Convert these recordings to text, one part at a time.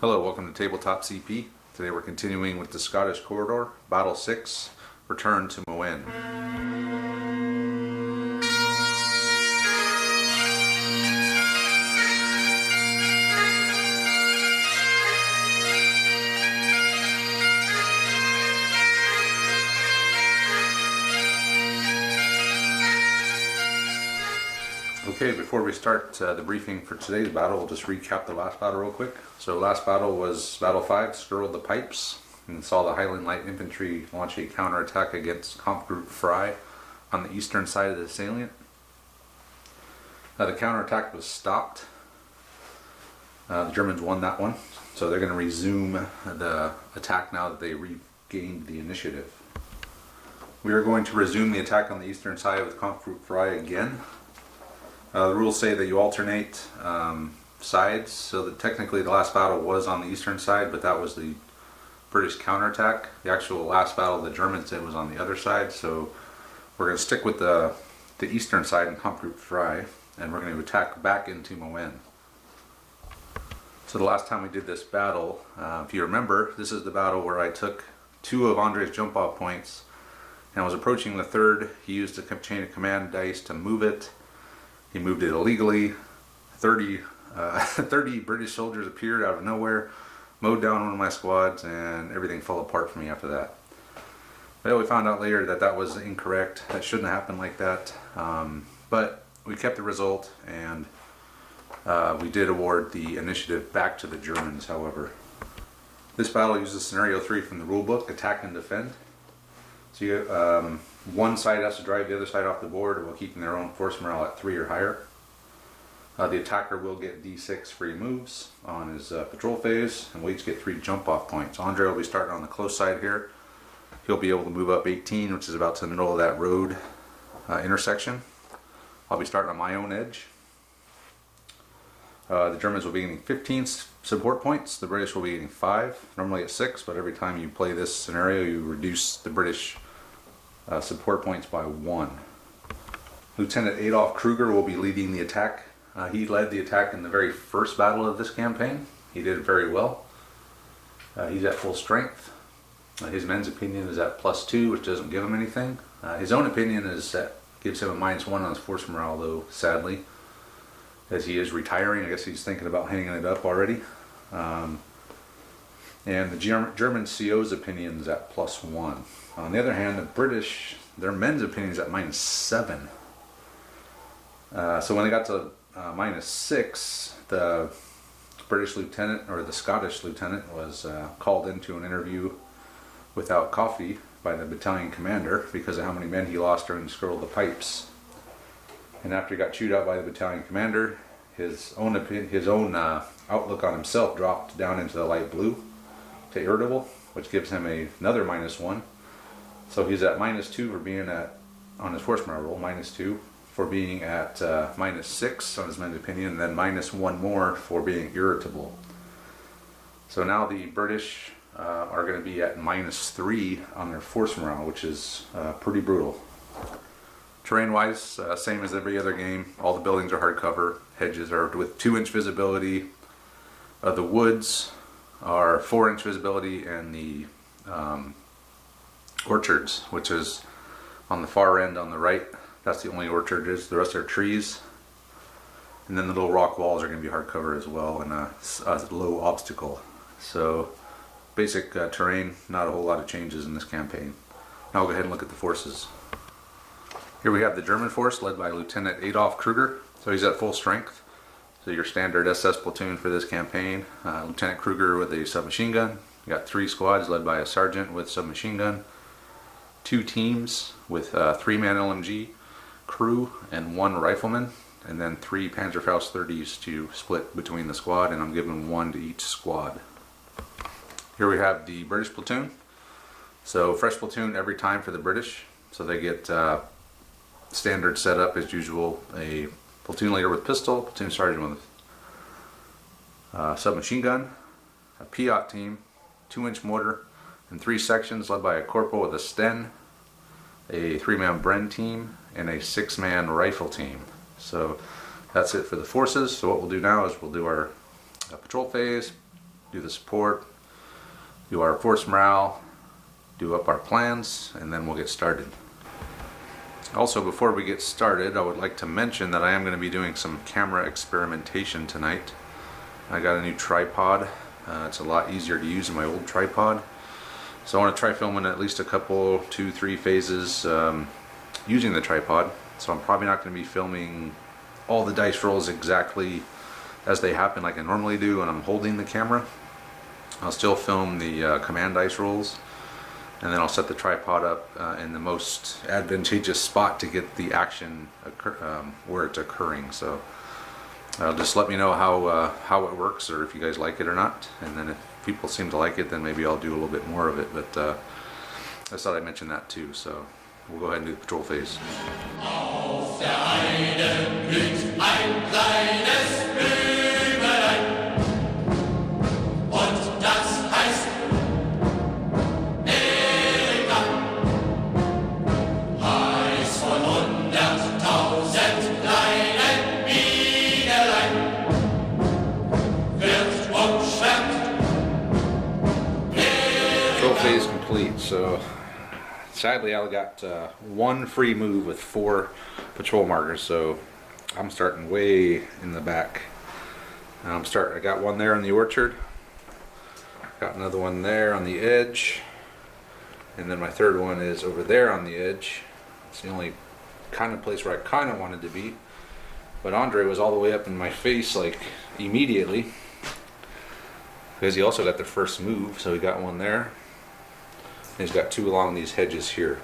Hello, welcome to Tabletop CP. Today we're continuing with the Scottish Corridor, Battle 6, Return to Mouen. Okay, before we start the briefing for today's battle, we'll just recap the last battle real quick. So last battle was Battle 5, Skirled the Pipes, and saw the Highland Light Infantry launch a counterattack against Kampfgruppe Frey on the eastern side of the salient. The counterattack was stopped. The Germans won that one, so they're going to resume the attack now that they regained the initiative. We are going to resume the attack on the eastern side with Kampfgruppe Frey again. The rules say that you alternate sides, so that technically the last battle was on the eastern side, but that was the British counterattack. The actual last battle the Germans did was on the other side, so we're going to stick with the eastern side in Kampfgruppe Frey, and we're going to attack back into Mouen. So the last time we did this battle, if you remember, this is the battle where I took 2 of Andre's jump-off points and was approaching the third. He used the chain of command dice to move it. He moved it illegally. 30 British soldiers appeared out of nowhere, mowed down one of my squads, and everything fell apart for me after that. Well, we found out later that that was incorrect. That shouldn't have happened like that. But we kept the result, and we did award the initiative back to the Germans, however. This battle uses scenario 3 from the rulebook, attack and defend. So you one side has to drive the other side off the board while keeping their own force morale at 3 or higher. The attacker will get D6 free moves on his patrol phase, and we'll each get 3 jump off points. Andre will be starting on the close side here. He'll be able to move up 18, which is about to the middle of that road intersection. I'll be starting on my own edge. The Germans will be getting 15 support points. The British will be getting 5. Normally at 6, but every time you play this scenario, you reduce the British support points by 1. Lieutenant Adolf Kruger will be leading the attack. He led the attack in the very first battle of this campaign. He did it very well. He's at full strength. His men's opinion is at +2, which doesn't give him anything. His own opinion is that gives him a -1 on his force morale, though, sadly, as he is retiring. I guess he's thinking about hanging it up already. And the German CO's opinion is at +1. On the other hand, the British, their men's opinion is at -7. So when they got to -6, the British lieutenant, or the Scottish lieutenant, was called into an interview without coffee by the battalion commander because of how many men he lost during the Skirl of the Pipes. And after he got chewed out by the battalion commander, his own outlook on himself dropped down into the light blue to irritable, which gives him another -1. So he's at -2 for being on his force morale roll, -2 for being at -6 on his men's opinion, and then -1 more for being irritable. So now the British are going to be at -3 on their force morale, which is pretty brutal. Terrain-wise, same as every other game. All the buildings are hardcover. Hedges are with 2-inch visibility. The woods are 4-inch visibility, and the orchards, which is on the far end on the right, that's the only orchard is. The rest are trees. And then the little rock walls are going to be hardcover as well, and a low obstacle. So basic terrain, not a whole lot of changes in this campaign. Now we'll go ahead and look at the forces. Here we have the German force led by Lieutenant Adolf Kruger. So he's at full strength. So your standard SS platoon for this campaign. Lieutenant Kruger with a submachine gun. You got 3 squads led by a sergeant with submachine gun. 2 teams with 3-man LMG crew and 1 rifleman. And then 3 Panzerfaust 30s to split between the squad, and I'm giving 1 to each squad. Here we have the British platoon. So fresh platoon every time for the British. So they get standard setup as usual: a platoon leader with pistol, platoon sergeant with submachine gun, a Piat team, 2-inch mortar, and 3 sections led by a corporal with a Sten, a 3-man Bren team, and a 6-man rifle team. So that's it for the forces. So what we'll do now is we'll do our patrol phase, do the support, do our force morale, do up our plans, and then we'll get started. Also, before we get started, I would like to mention that I am going to be doing some camera experimentation tonight. I got a new tripod. It's a lot easier to use than my old tripod. So I want to try filming at least a couple, 2-3 phases using the tripod. So I'm probably not going to be filming all the dice rolls exactly as they happen like I normally do when I'm holding the camera. I'll still film the command dice rolls, and then I'll set the tripod up in the most advantageous spot to get the action where it's occurring. So just let me know how it works, or if you guys like it or not. And then if people seem to like it, then maybe I'll do a little bit more of it. But I thought I'd mention that too. So we'll go ahead and do the patrol phase. Auf der Heide blüht ein kleines Blümelein, und das heißt Erika. Heiß von 100.000 kleinen Bienelein wird umschwärmt. Patrol phase complete. So sadly, I got one free move with 4 patrol markers, so I'm starting way in the back. I got one there in the orchard, got another one there on the edge, and then my third one is over there on the edge. It's the only kind of place where I kind of wanted to be, but Andre was all the way up in my face like immediately, because he also got the first move, so he got one there. He's got 2 along these hedges here.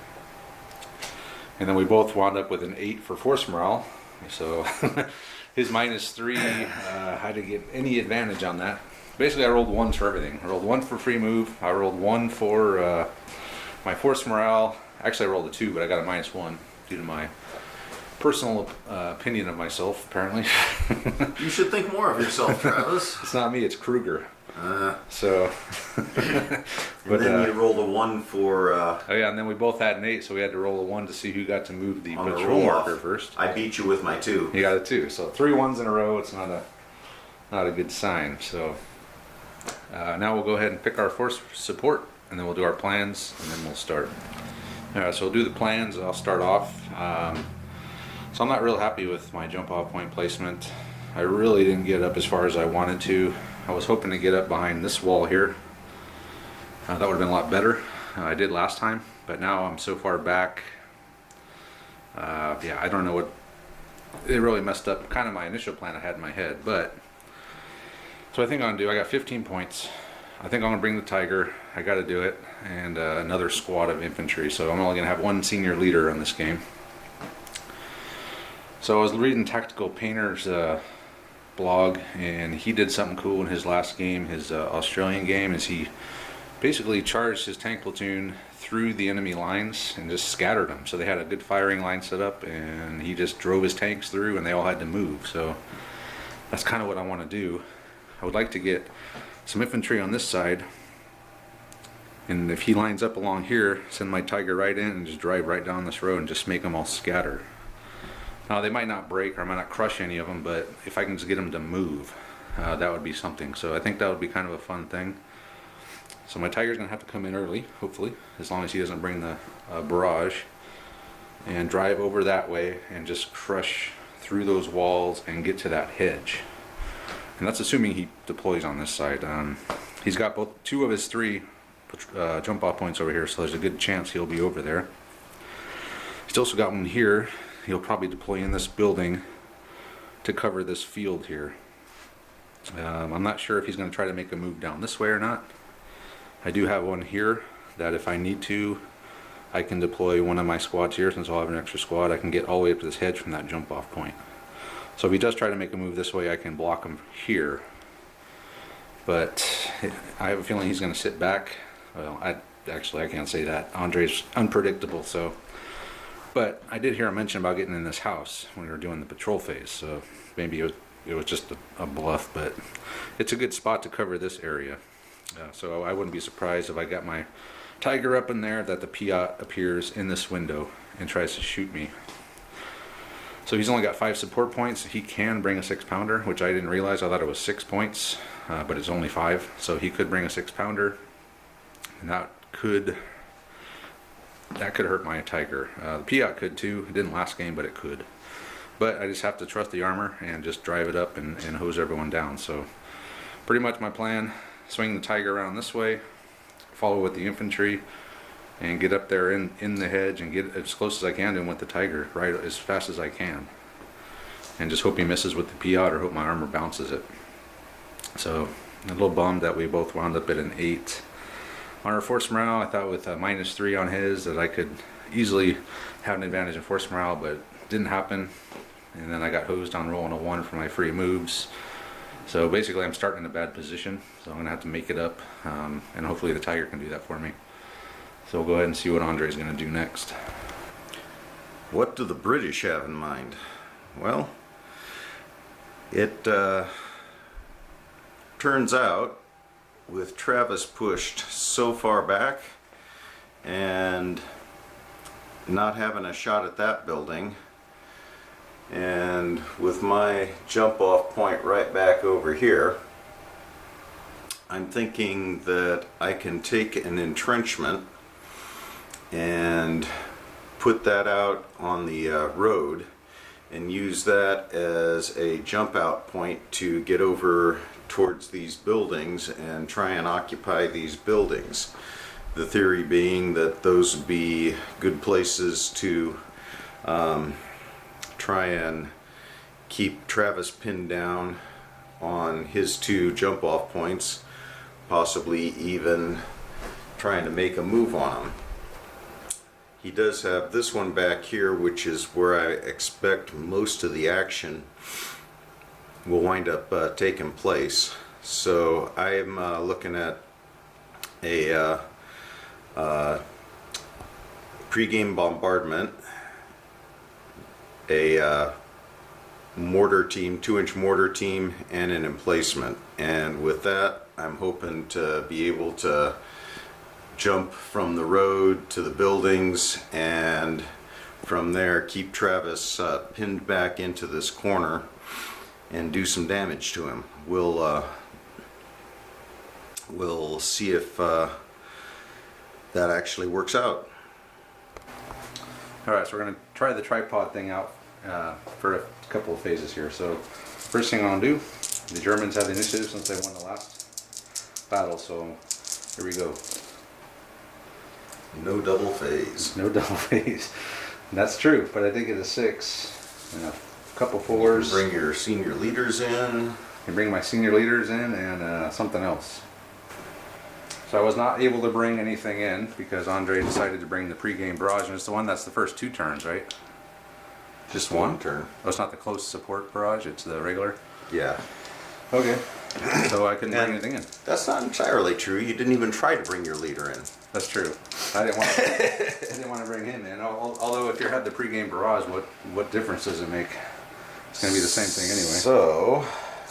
And then we both wound up with an 8 for force morale. So his -3, I didn't get any advantage on that. Basically, I rolled 1s for everything. I rolled 1 for free move. I rolled 1 for my force morale. Actually, I rolled a 2, but I got a -1 due to my personal opinion of myself, apparently. You should think more of yourself, Travis. It's not me, it's Kruger. So, but then you rolled a 1 for. Oh yeah, and then we both had an 8, so we had to roll a 1 to see who got to move the On the patrol roll-off. marker first. I beat you with my 2. You got a 2, so 3 1s in a row. It's not a good sign. So now we'll go ahead and pick our force support, and then we'll do our plans, and then we'll start. Alright, so we'll do the plans. I'll start off. So I'm not real happy with my jump off point placement. I really didn't get up as far as I wanted to. I was hoping to get up behind this wall here. That would have been a lot better. I did last time, but now I'm so far back. Yeah, I don't know what. It really messed up kind of my initial plan I had in my head. But so I think I'm gonna do. I got 15 points. I think I'm gonna bring the tiger. I got to do it, and another squad of infantry. So I'm only gonna have 1 senior leader on this game. So I was reading Tactical Painter's blog, and he did something cool in his last game, his Australian game, is he basically charged his tank platoon through the enemy lines and just scattered them. So they had a good firing line set up, and he just drove his tanks through, and they all had to move. So that's kind of what I want to do. I would like to get some infantry on this side, and if he lines up along here, send my tiger right in and just drive right down this road and just make them all scatter. Now they might not break, or I might not crush any of them, but if I can just get them to move, that would be something. So I think that would be kind of a fun thing. So my tiger's gonna have to come in early, hopefully, as long as he doesn't bring the barrage, and drive over that way and just crush through those walls and get to that hedge. And that's assuming he deploys on this side. He's got 2 of his 3 jump off points over here, so there's a good chance he'll be over there. He's also got one here. He'll probably deploy in this building to cover this field here. I'm not sure if he's going to try to make a move down this way or not. I do have one here that if I need to, I can deploy one of my squads here. Since I'll have an extra squad, I can get all the way up to this hedge from that jump off point. So if he does try to make a move this way, I can block him here. But I have a feeling he's going to sit back. Well, I can't say that. Andre's unpredictable, so. But I did hear him mention about getting in this house when we were doing the patrol phase, so maybe it was just a bluff, but it's a good spot to cover this area. So I wouldn't be surprised if I got my tiger up in there that the Piat appears in this window and tries to shoot me. So he's only got 5 support points. He can bring a 6-pounder, which I didn't realize. I thought it was 6 points, but it's only 5. So he could bring a 6-pounder, and that could hurt my Tiger. The Piat could too. It didn't last game, but it could. But I just have to trust the armor and just drive it up and hose everyone down. So pretty much my plan: swing the Tiger around this way, follow with the infantry, and get up there in the hedge and get as close as I can to him with the Tiger, right as fast as I can, and just hope he misses with the Piat or hope my armor bounces it. So a little bummed that we both wound up at an 8 on our force morale. I thought with a -3 on his that I could easily have an advantage in force morale, but didn't happen. And then I got hosed on rolling a 1 for my free moves. So basically I'm starting in a bad position, so I'm gonna have to make it up, and hopefully the Tiger can do that for me. So we'll go ahead and see what Andre's going to do next. What do the British have in mind? Well, it turns out with Travis pushed so far back and not having a shot at that building, and with my jump off point right back over here, I'm thinking that I can take an entrenchment and put that out on the road and use that as a jump out point to get over towards these buildings and try and occupy these buildings. The theory being that those would be good places to try and keep Travis pinned down on his 2 jump off points, possibly even trying to make a move on him. He does have this one back here, which is where I expect most of the action will wind up taking place. So I'm looking at a pre-game bombardment, a mortar team, 2-inch mortar team, and an emplacement. And with that, I'm hoping to be able to jump from the road to the buildings, and from there keep Travis pinned back into this corner and do some damage to him. We'll see if that actually works out. Alright, so we're going to try the tripod thing out for a couple of phases here. So first thing I'm going to do, the Germans have the initiative since they won the last battle, so here we go. No double phase. No double phase. And that's true, but I think it's a 6 and a couple 4s. Bring your senior leaders in. And bring my senior leaders in and something else. So I was not able to bring anything in because Andre decided to bring the pre-game barrage, and it's the one that's the first 2 turns, right? Just one turn. Oh, it's not the close support barrage, it's the regular? Yeah. Okay. So I couldn't bring anything in. That's not entirely true. You didn't even try to bring your leader in. That's true. I didn't want to bring him in. Although if you had the pre-game barrage, what difference does it make? It's going to be the same thing anyway. So,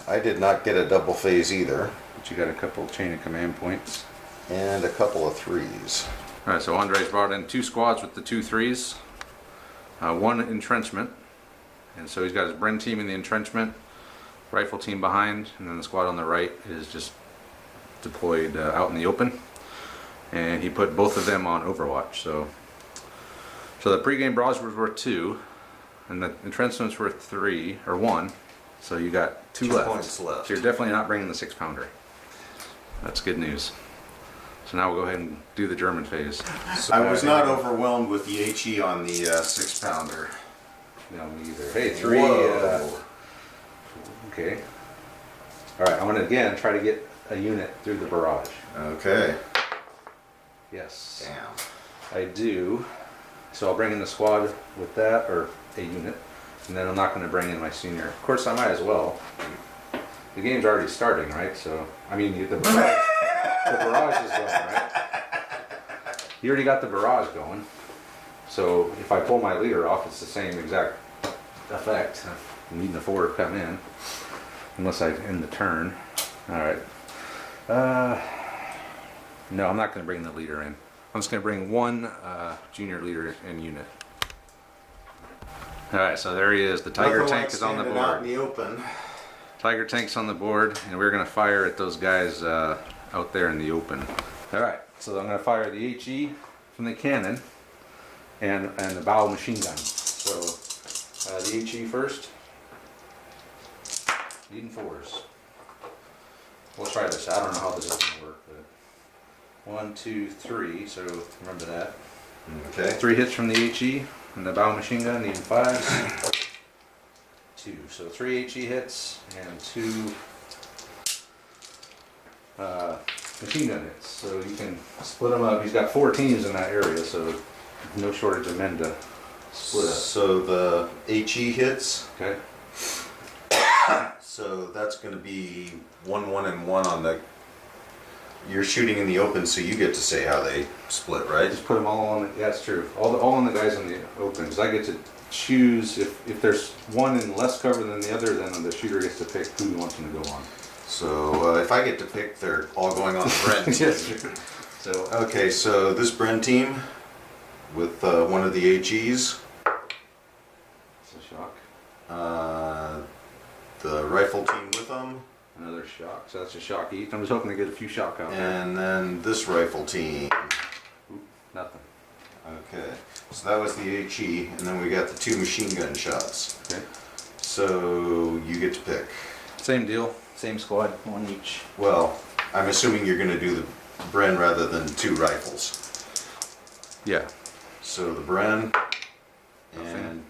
I did not get a double phase either. But you got a couple chain of command points. And a couple of 3s. Alright, so Andre's brought in 2 squads with the 2 3s. 1 entrenchment. And so he's got his Bren team in the entrenchment, rifle team behind, and then the squad on the right is just deployed out in the open. And he put both of them on Overwatch. So the pre-game barrage was worth 2, and the entrenchments were 3 or 1. So you got 2 left. points left. So you're definitely not bringing the 6-pounder. That's good news. So now we'll go ahead and do the German phase. I was not overwhelmed with the HE on the 6-pounder. No, me either. Hey, 3. Okay. Alright, I'm going to again try to get a unit through the barrage. Okay. Yes. Damn. I do. So I'll bring in the squad with that, or a unit, and then I'm not going to bring in my senior. Of course, I might as well. The game's already starting, right? So, I mean, the barrage is going, right? You already got the barrage going. So if I pull my leader off, it's the same exact effect. I'm needing the 4 to come in, unless I end the turn. All right. No, I'm not going to bring the leader in. I'm just going to bring 1 junior leader in unit. All right, so there he is. The Tiger Nothing tank like is on the standing out in board. the open. Tiger tank's on the board, and we're gonna fire at those guys out there in the open. All right, so I'm gonna fire the HE from the cannon and the bow machine gun. So the HE first. Leading fours. We'll try this. I don't know how this is gonna work, but 1, 2, 3. So remember that. Okay. 3 hits from the HE and the bow machine gun. Needing 5s. 2. So 3 HE hits and 2 machine gun hits. So you can split them up. He's got 4 teams in that area, so no shortage of men to split up. So the HE hits. Okay. So that's going to be 1, 1, and 1 on the. You're shooting in the open, so you get to say how they split, right? Just put them all on. Yeah, that's true. All on the guys in the open, because I get to choose if there's one in less cover than the other, then the shooter gets to pick who he wants them to go on. So if I get to pick, they're all going on the Bren team. Yes, true. So Okay, so this Bren team with one of the HEs, it's a shock. the rifle team with them, Another shock. So that's a shock each. I'm just hoping to get a few shock out there. and then this rifle team. Oop, nothing. Okay, so that was the HE, and then we got the 2 machine gun shots. Okay. So you get to pick. Same deal. Same squad. 1 each. Well, I'm assuming you're going to do the Bren rather than 2 rifles. Yeah. So the Bren, Nothing. and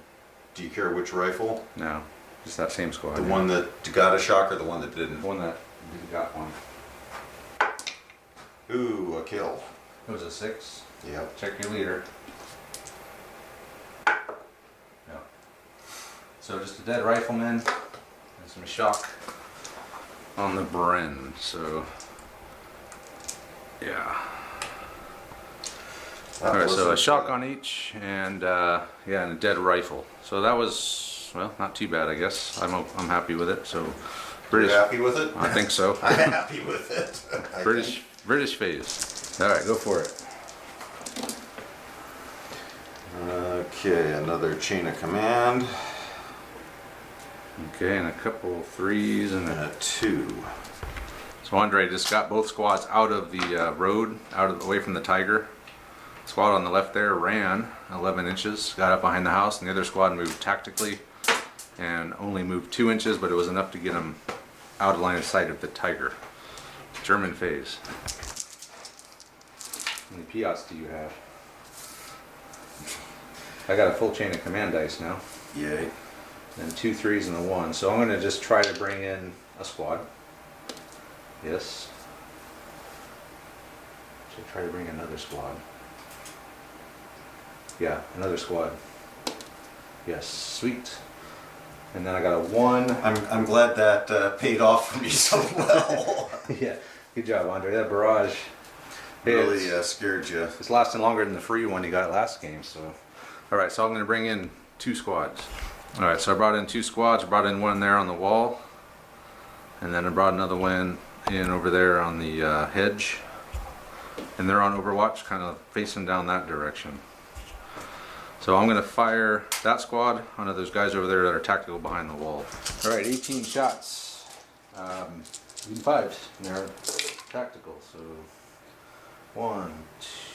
do you care which rifle? No. Just that same squad. The yeah. one that got a shock or the one that The didn't? one that got one. Ooh, a kill. It was a 6. Yep. Check your leader. Yeah. So just a dead rifleman and some shock on the Bren. So yeah. That All right. So a wasn't- shock on each, and yeah, and a dead rifle. So that was, well, not too bad, I guess. I'm happy with it. So You're British. happy with it? I think so. I'm happy with it. I British think. British phase. All right, go for it. Okay, another chain of command Okay, and a couple 3s and and a. a 2. So Andre just got both squads out of the road, away from the Tiger. Squad on the left there ran 11 inches, got up behind the house, and the other squad moved tactically and only moved 2 inches, but it was enough to get them out of line of sight of the Tiger. German phase. How many Piats do you have? I got a full chain of command dice now. Yay. And 2 3s and a 1. So I'm going to just try to bring in a squad. Yes. Should try to bring another squad. Yeah, another squad. Yes, sweet. And then I got a 1. I'm glad that paid off for me so well. Yeah, good job, Andre. That barrage. Hey, Really it's, scared you. it's lasting longer than the free one you got last game. So, all right. So I'm going to bring in 2 squads. All right. So I brought in 2 squads. I brought in one there on the wall, and then I brought another one in over there on the hedge. And they're on Overwatch, kind of facing down that direction. So I'm going to fire that squad onto those guys over there that are tactical behind the wall. All right, 18 shots. Even 5s. And they're tactical. So 1,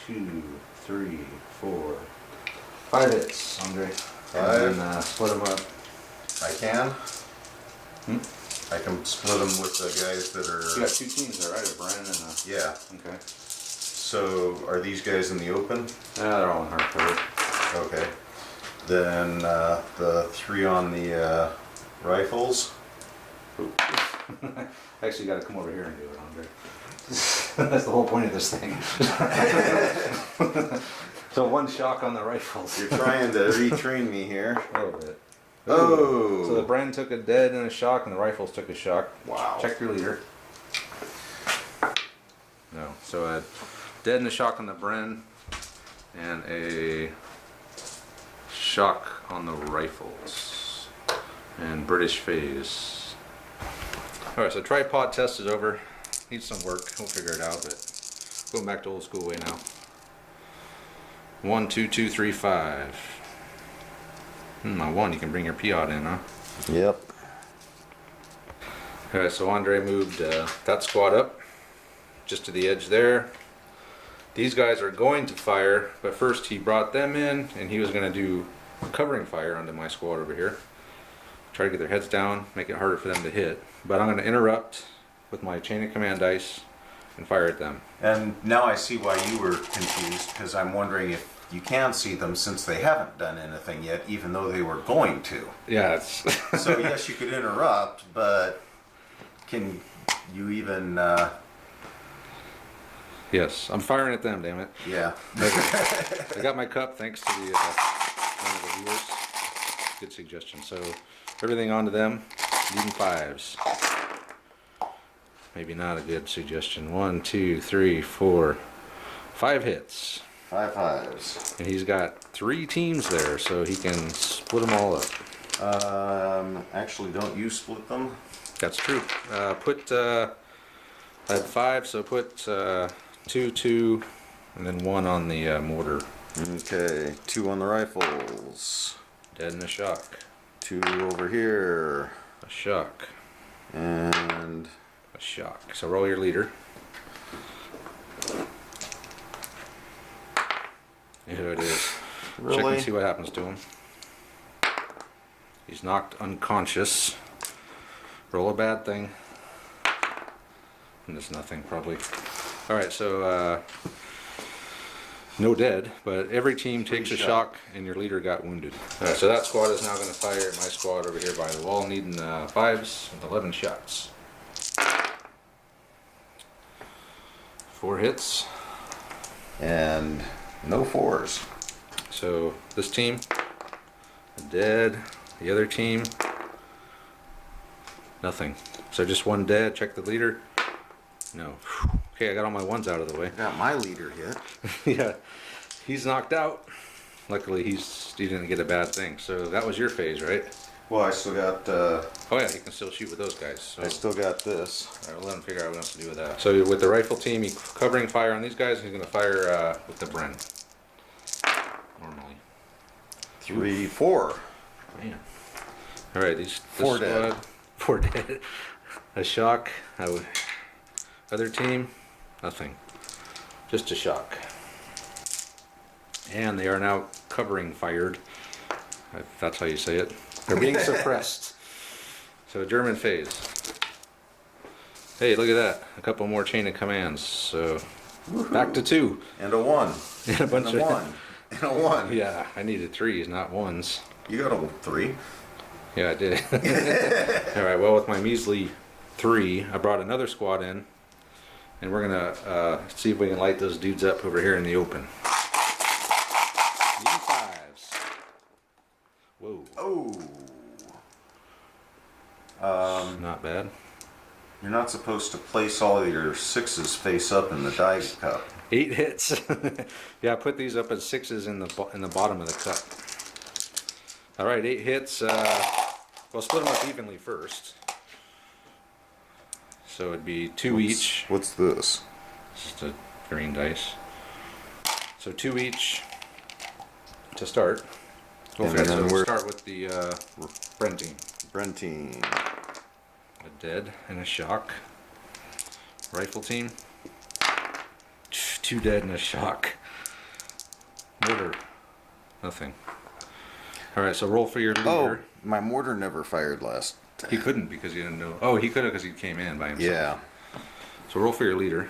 2, 3, 4, 5 hits, Andre. 5. And then split them up. I can? Hmm? I can split them with the guys that You are... got 2 teams there, right? A Bren and a... Yeah. Okay. So are these guys in the open? Yeah, they're all in hard cover. Okay. Then the 3 on the rifles. Actually, you got to come over here and do it, Andre. That's the whole point of this thing. So 1 shock on the rifles. You're trying to retrain me here. A little bit. Oh! So the Bren took a dead and a shock, and the rifles took a shock. Wow. Check your leader. No. So a dead and a shock on the Bren, and a shock on the rifles. And British phase. Alright, so tripod test is over. Needs some work. We'll figure it out, but going back to old school way now. 1, 2, 2, 3, 5. My one, you can bring your Piat in, huh? Yep. Alright, so Andre moved that squad up just to the edge there. These guys are going to fire, but first he brought them in and he was going to do covering fire onto my squad over here. Try to get their heads down, make it harder for them to hit. But I'm going to interrupt with my chain of command dice and fire at them. And now I see why you were confused, because I'm wondering if you can see them since they haven't done anything yet, even though they were going to. Yeah, it's So yes, you could interrupt, but can you even, yes, I'm firing at them, damn it. yeah. I got my cup thanks to the one of the viewers. Good suggestion. So everything onto them, leading fives. Maybe not a good suggestion. 1, 2, 3, 4, 5 hits. 5 fives. And he's got 3 teams there, so he can split them all up. Actually, don't you split them? That's true. I had 5, so put 2, 2, and then 1 on the mortar. Okay, 2 on the rifles. Dead in a shock. 2 over here. A shock. And A shock. So roll your leader. Here it is. Check really? and see what happens to him. He's knocked unconscious. Roll a bad thing. And it's nothing, probably. Alright, so no dead, but every team takes a shock and your leader got wounded. Alright, so that squad is now going to fire at my squad over here by the wall, needing 5s and 11 shots. 4 hits. And no 4s. So this team, dead. The other team, nothing. So just 1 dead. Check the leader. No. Okay, I got all my 1s out of the way. Got my leader hit. Yeah, he's knocked out. Luckily, he didn't get a bad thing. So that was your phase, right? Well, I still got. Oh yeah, he can still shoot with those guys. So. I still got this. All right, we'll let him figure out what else to do with that. So with the rifle team, he's covering fire on these guys. He's going to fire with the Bren. Normally. 3, 4. Man. All right, these 4 dead. 4 dead. A shock. Other team, nothing. Just a shock. And they are now covering fired. If that's how you say it. They're being suppressed. So German phase. Hey, look at that. A couple more chain of commands. So back to 2. And a 1. And a bunch and a of 1. And a 1. Yeah, I needed 3s, not 1s. You got a 3. Yeah, I did. All right. Well, with my measly 3, I brought another squad in, and we're gonna see if we can light those dudes up over here in the open. Needing 5s. Whoa. Oh. Not bad. You're not supposed to place all of your 6s face up in the die cup. 8 hits. Yeah, I put these up as 6s in the bottom of the cup. All right, 8 hits. We'll split them up evenly first. So it'd be 2 each. What's this? Just a green dice. So 2 each to start. And Okay, then so we'll we're- start with the Bren team. Brentine. A dead and a shock. Rifle team. 2 dead and a shock. Mortar. Nothing. Alright, so roll for your leader. Oh, my mortar never fired last. He couldn't because he didn't know. Oh, he could have because he came in by himself. Yeah. So roll for your leader.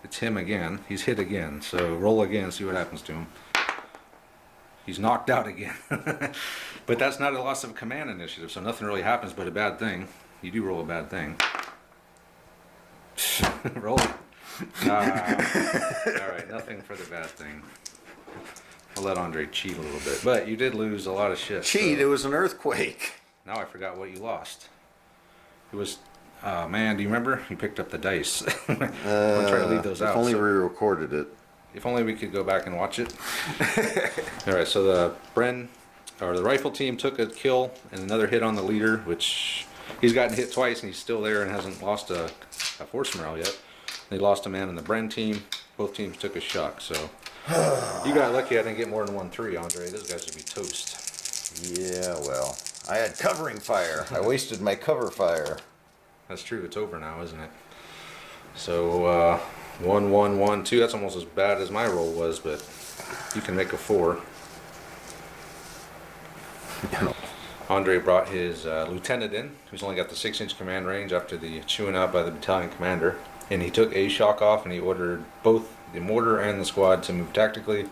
It's him again. He's hit again. So roll again, see what happens to him. He's knocked out again. But that's not a loss of command initiative, so nothing really happens but a bad thing. You do roll a bad thing. Roll it. Alright, nothing for the bad thing. I'll let Andre cheat a little bit. But you did lose a lot of shit. Cheat, so it was an earthquake. now I forgot what you lost. It was, man, do you remember? You picked up the dice. I'm going to try to leave those If out. only so- we recorded it. If only we could go back and watch it. Alright, so the the rifle team took a kill and another hit on the leader, which he's gotten hit twice and he's still there and hasn't lost a force morale yet. They lost a man in the Bren team. Both teams took a shock, so You got lucky I didn't get more than 1-3, Andre. Those guys would be toast. Yeah, well, I had covering fire. I wasted my cover fire. That's true. It's over now, isn't it? So 1, 1, 1, 2. That's almost as bad as my roll was, but you can make a 4. Andre brought his lieutenant in, who's only got the 6-inch command range after the chewing out by the battalion commander. And he took a shock off and he ordered both the mortar and the squad to move tactically.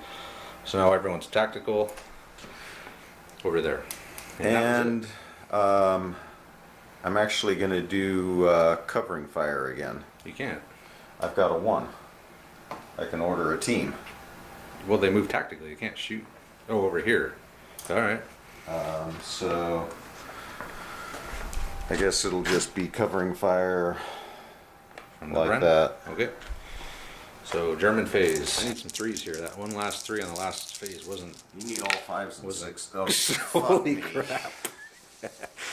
So now everyone's tactical over there. And I'm actually going to do covering fire again. You can't. I've got a 1. I can order a team. Well, they move tactically. You can't shoot. Oh, over here. All right. So I guess it'll just be covering fire From the like Bren? that. Okay. So German phase. I need some 3s here. That one last 3 on the last phase wasn't. You need all 5s and Was 6. it? Oh, Holy fuck me. crap!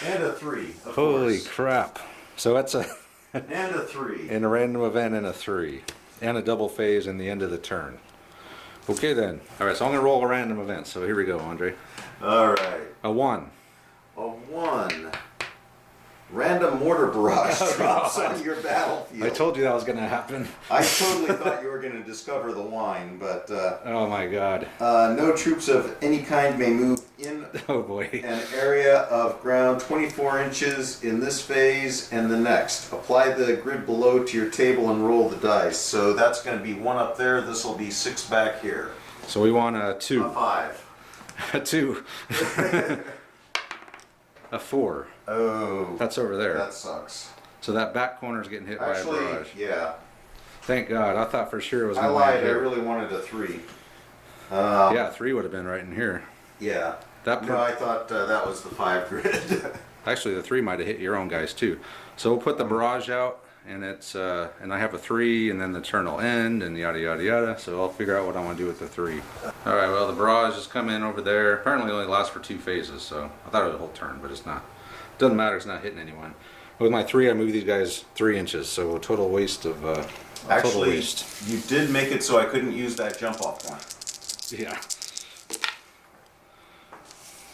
And a 3. Of Holy course. crap! So that's a And a 3. in a random event and a 3, and a double phase in the end of the turn. Okay then. All right. So I'm gonna roll a random event. So here we go, Andre. All right. A 1. A 1. Random mortar barrage drops on your battlefield. I told you that was gonna happen. I totally thought you were going to discover the wine, but Oh my God. no troops of any kind may move in Oh boy. an area of ground 24 inches in this phase and the next. Apply the grid below to your table and roll the dice. So that's going to be 1 up there. This will be 6 back here. So we want a 2. A 5. A 2. A 4. Oh, That's over there. that sucks. So that back corner is getting hit Actually, by a barrage. yeah. Thank God. I thought for sure it was I going to lied. land I here. really wanted a 3. Yeah, 3 would have been right in here. Yeah. That No, I thought that was the 5 grid. Actually, the 3 might have hit your own guys too. So we'll put the barrage out, and it's and I have a 3, and then the turn will end, and yada yada yada. So I'll figure out what I want to do with the 3. All right. Well, the barrage has come in over there. Apparently, it only lasts for 2 phases. So I thought it was a whole turn, but it's not. Doesn't matter. It's not hitting anyone. With my 3, I move these guys 3 inches. So a total waste of. A total Actually, waste. you did make it so I couldn't use that jump off one. Yeah.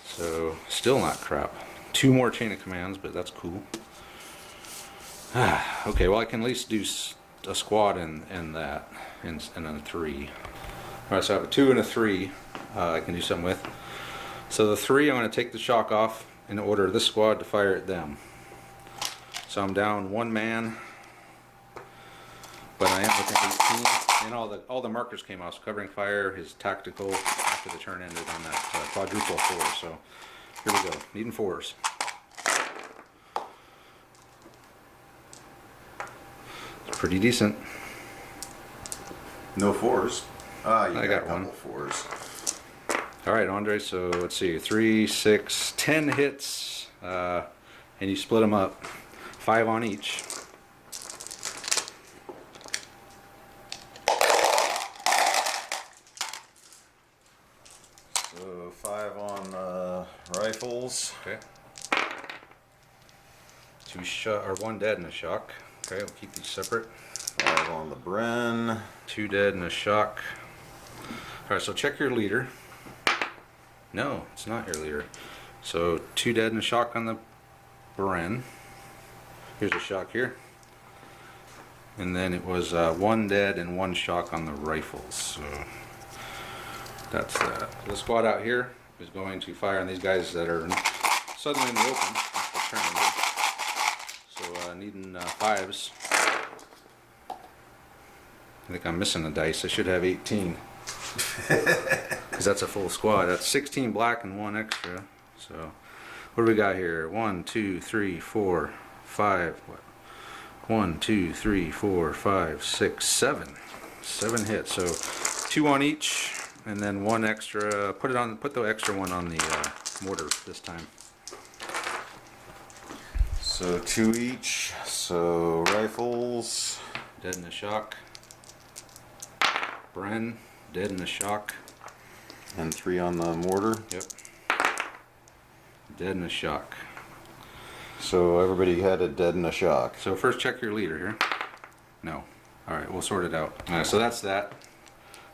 So still not crap. 2 more chain of commands, but that's cool. Okay, well I can at least do a squad and that, and then a 3. All right, so I have a 2 and a 3 I can do something with. So the 3, I'm going to take the shock off and order this squad to fire at them. So I'm down 1 man, but I am within 18, and all the markers came off. So covering fire, his tactical after the turn ended on that quadruple 4. So here we go, needing 4s. It's pretty decent. No 4s. Ah, you I got a got one. couple 4s. All right, Andre. So let's see, 3, 6, 10 hits, and you split them up, 5 on each. So 5 on rifles. Okay. 2 shot or 1 dead and a shock. Okay, we'll keep these separate. 5 on the Bren. 2 dead and a shock. All right, so check your leader. No, it's not your leader. So 2 dead and a shock on the Bren. Here's a shock here. And then it was 1 dead and 1 shock on the rifles. So that's that. The squad out here is going to fire on these guys that are suddenly in the open. That's the turn. So needing 5s. I think I'm missing a dice. I should have 18. Because that's a full squad. That's 16 black and 1 extra. So what do we got here? 1, 2, 3, 4, 5. What? 1, 2, 3, 4, 5, 6, 7. 7 hits. So 2 on each, and then 1 extra. Put the extra 1 on the mortar this time. So 2 each. So rifles. Dead in the shock. Bren, dead in the shock. And 3 on the mortar. Yep. Dead in the shock. So everybody had a dead and a shock. So first check your leader here. No. Alright, we'll sort it out. Alright, so that's that.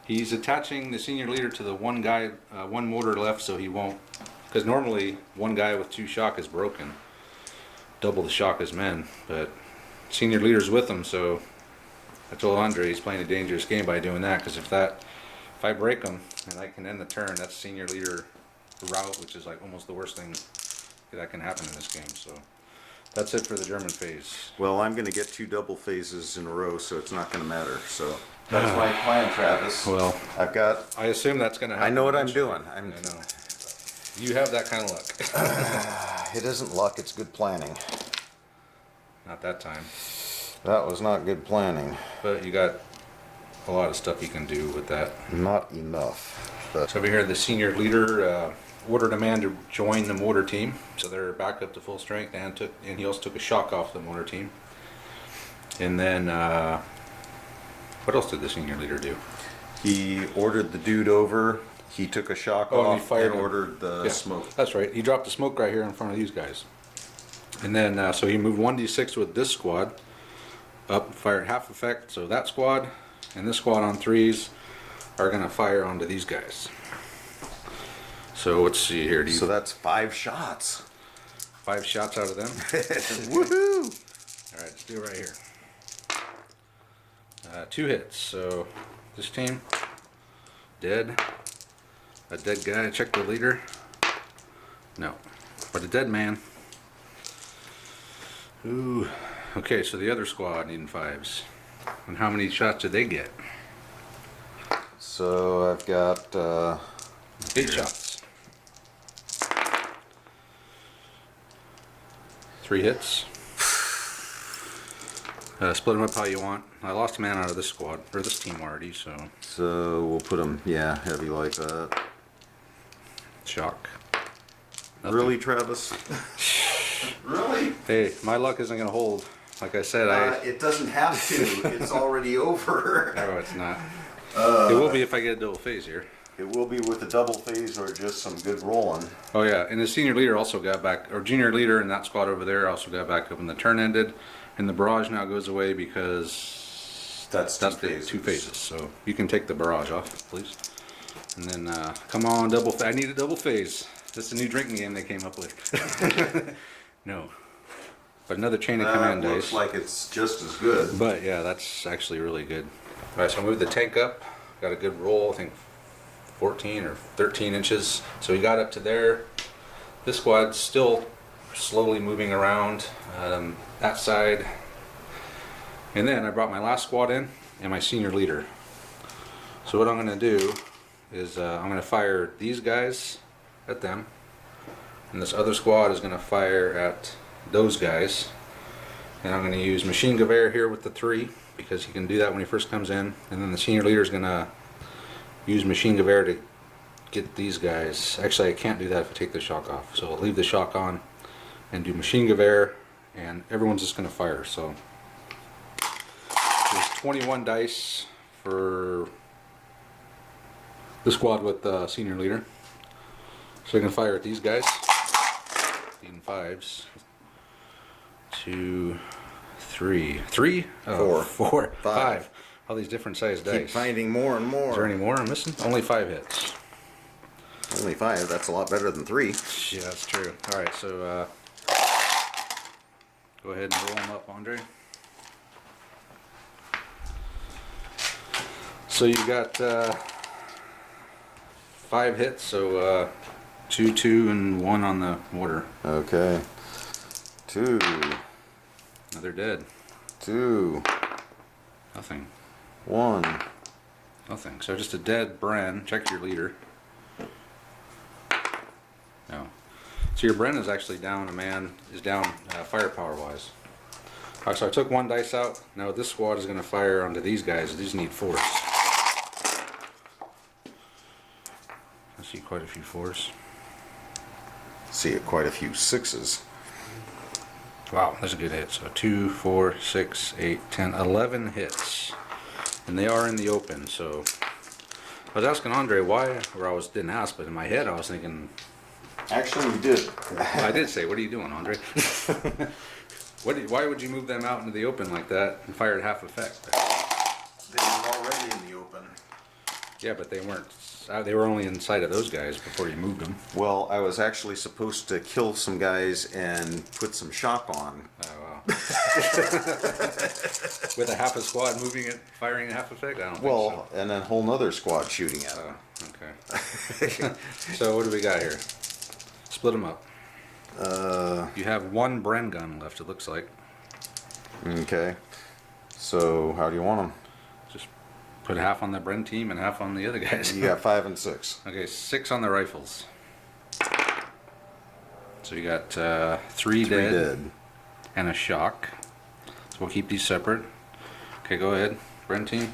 He's attaching the senior leader to the one guy, one motor left, so he won't. Because normally one guy with 2 shock is broken, double the shock as men. But senior leader's with him, so I told Andre he's playing a dangerous game by doing that. Because if I break him and I can end the turn, that's senior leader route, which is like almost the worst thing that can happen in this game. So that's it for the German phase. Well, I'm going to get 2 double phases in a row, so it's not going to matter. So that's my plan, Travis. Well, I've got. I assume that's going to happen. I know what I'm eventually. doing. I know. You have that kind of luck. It isn't luck, it's good planning. Not that time. That was not good planning. But you got a lot of stuff you can do with that. Not enough. But So over here, the senior leader ordered a man to join the motor team, so they're back up to full strength, and he also took a shock off the motor team. And then, what else did the senior leader do? he ordered the dude over. He took a shock Oh, and he off fired and him. ordered the Yeah, smoke. That's right. He dropped the smoke right here in front of these guys. And then, so he moved 1d6 with this squad up, fired half effect. So that squad and this squad on 3s are going to fire onto these guys. So let's see here. Do you So that's 5 shots. 5 shots out of them? Woohoo! All right, let's do it right here. 2 hits. So this team, dead. A dead guy. Check the leader. No, but a dead man. Ooh. Okay, so the other squad needing 5s. And how many shots did they get? So I've got 8 shots. 3 hits. Split them up how you want. I lost a man out of this squad, or this team already, so we'll put them, yeah, heavy like that. shock. Nothing. Really, Travis? Really? Hey, my luck isn't going to hold. Like I said, It doesn't have to. It's already over. No, it's not. It will be if I get a double phase here. It will be with a double phase or just some good rolling. Oh yeah, and the senior leader also got back, or junior leader in that squad over there also got back up when the turn ended, and the barrage now goes away because That's the 2 phases. So you can take the barrage off, please. And then come on, I need a double phase. That's a new drinking game they came up with. No, but another chain of command That dice. looks like it's just as good. But yeah, that's actually really good. All right, so I moved the tank up. Got a good roll, I think 14 or 13 inches. So we got up to there. This squad's still slowly moving around that side. And then I brought my last squad in and my senior leader. So what I'm going to do is I'm going to fire these guys at them. And this other squad is going to fire at those guys. And I'm going to use machine gewehr here with the 3 because he can do that when he first comes in. And then the senior leader is going to use machine gewehr to get these guys. Actually, I can't do that if I take the shock off. So I'll leave the shock on and do machine gewehr, and everyone's just going to fire. So there's 21 dice for the squad with the senior leader. So I can fire at these guys. Needing 5s. 2, 3. 3? Oh, 4. 5. All these different sized dice. Keep finding more and more. Is there any more I'm missing? Only 5 hits. Only 5. That's a lot better than 3. Yeah, that's true. All right, so go ahead and roll them up, Andre. So you got 5 hits, so 2, 2, and 1 on the mortar. Okay. 2. No, they're dead. 2. Nothing. 1. Nothing. So just a dead Bren. Check your leader. No. So your Bren is actually down. A man is down firepower wise. All right, so I took 1 dice out. Now this squad is going to fire onto these guys. These need 4s. I see quite a few 4s. See quite a few 6s. Wow, that's a good hit. So 2, 4, 6, 8, 10, 11 hits. And they are in the open, so I was asking Andre why, or didn't ask, but in my head I was thinking, Actually, we did. I did say, what are you doing, Andre? Why would you move them out into the open like that and fire at half effect? They were already in the open. Yeah, but they weren't. They were only inside of those guys before you moved them. Well, I was actually supposed to kill some guys and put some shock on. Oh wow. With a half a squad moving it, firing a half effect. I don't think Well, and then a whole nother squad shooting at so. them. Okay. So what do we got here? Split them up. You have one Bren gun left. It looks like. Okay. So how do you want them? Just put half on the Bren team and half on the other guys. You got 5 and 6. Okay, 6 on the rifles. So you got 3 dead and a shock. So we'll keep these separate. Okay, go ahead. Bren team.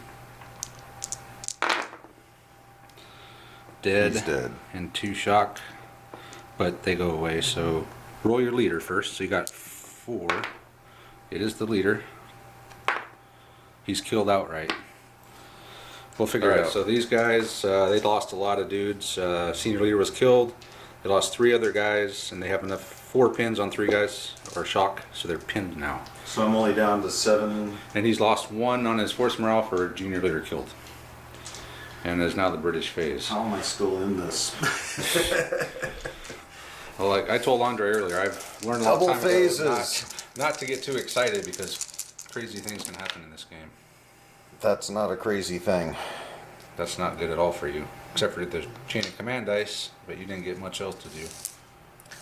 Dead. He's dead. And 2 shock. But they go away, so roll your leader first. So you got 4. It is the leader. He's killed outright. We'll figure it out. So these guys, they lost a lot of dudes. Senior leader was killed. They lost 3 other guys, and they have enough 4 pins on 3 guys, or shock, so they're pinned now. So I'm only down to 7. And he's lost 1 on his force morale for junior leader killed. And is now the British phase. How am I still in this? Well, like I told Andre earlier, I've learned a lot of Double time phases. ago not to get too excited because crazy things can happen in this game. That's not a crazy thing. That's not good at all for you, except for the chain of command dice, but you didn't get much else to do.